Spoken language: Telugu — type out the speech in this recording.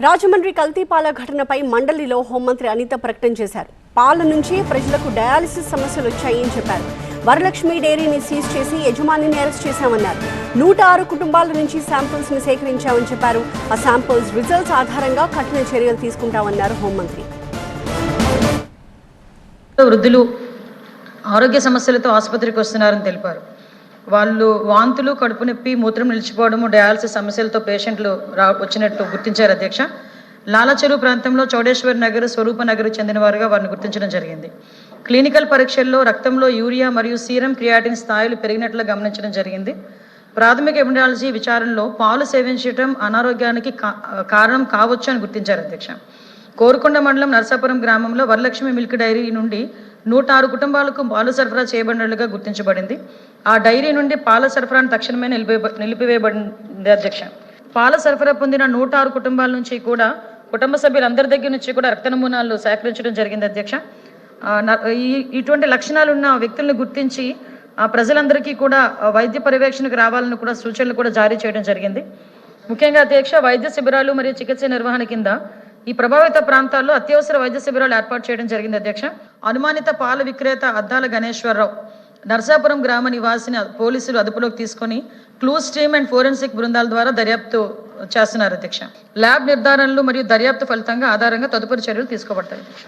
రాజమండ్రి కల్తీపాల ఘటనపై మండలిలో హోంమంత్రి అనిత ప్రకటన చేశారు. పాల నుంచి ప్రజలకు డయాలసిస్ సమస్యలు వచ్చాయని చెప్పారు. వరలక్ష్మి డైరీని సీజ్ చేసి యజమానిని అరెస్ట్ చేశామన్నారు. 106 కుటుంబాల నుంచి శాంపిల్స్ ని సేకరించామని చెప్పారు. ఆ శాంపిల్స్ రిజల్ట్స్ ఆధారంగా కఠిన చర్యలు తీసుకుంటామన్నారు హోంమంత్రి. వృద్ధులు ఆరోగ్య సమస్యలతో ఆసుపత్రికి వస్తున్నారని తెలిపారు. వాళ్ళు వాంతులు, కడుపు నొప్పి, మూత్రం నిలిచిపోవడము, డయాలసిస్ సమస్యలతో పేషెంట్లు వచ్చినట్టు గుర్తించారు అధ్యక్ష. లాలచెరువు ప్రాంతంలో చౌడేశ్వర్ నగర్, స్వరూప నగర్ చెందిన వారుగా వారిని గుర్తించడం జరిగింది. క్లినికల్ పరీక్షల్లో రక్తంలో యూరియా మరియు సీరం క్రియాటిన్ స్థాయిలు పెరిగినట్లు గమనించడం జరిగింది. ప్రాథమిక ఎపిడాలజీ విచారణలో పాలు సేవించడం అనారోగ్యానికి కారణం కావచ్చు అని గుర్తించారు అధ్యక్ష. కోరుకొండ మండలం నరసాపురం గ్రామంలో వరలక్ష్మి మిల్క్ డైరీ నుండి 106 కుటుంబాలకు పాలు సరఫరా చేయబడినట్లుగా గుర్తించబడింది. ఆ డైరీ నుండి పాల సరఫరాను తక్షణమే నిలిపివేయబడింది అధ్యక్ష. పాల సరఫరా పొందిన 106 కుటుంబాల నుంచి కూడా కుటుంబ సభ్యులందరి దగ్గర నుంచి కూడా రక్త నమూనాలు సేకరించడం జరిగింది అధ్యక్ష. ఇటువంటి లక్షణాలు ఉన్న వ్యక్తులను గుర్తించి ప్రజలందరికీ కూడా వైద్య పర్యవేక్షణకు రావాలని కూడా సూచనలు కూడా జారీ చేయడం జరిగింది. ముఖ్యంగా అధ్యక్ష, వైద్య శిబిరాలు మరియు చికిత్స నిర్వహణ కింద ఈ ప్రభావిత ప్రాంతాల్లో అత్యవసర వైద్య శిబిరాలు ఏర్పాటు చేయడం జరిగింది అధ్యక్ష. అనుమానిత పాల విక్రేత అద్దాల గణేశ్వరరావు నరసాపురం గ్రామ నివాసిని పోలీసులు అదుపులోకి తీసుకొని క్లూస్ టీమ్ అండ్ ఫోరెన్సిక్ బృందాల ద్వారా దర్యాప్తు చేస్తున్నారు అధ్యక్ష. ల్యాబ్ నిర్ధారణలు మరియు దర్యాప్తు ఫలితంగా ఆధారంగా తదుపరి చర్యలు తీసుకోబడతాయి అధ్యక్ష.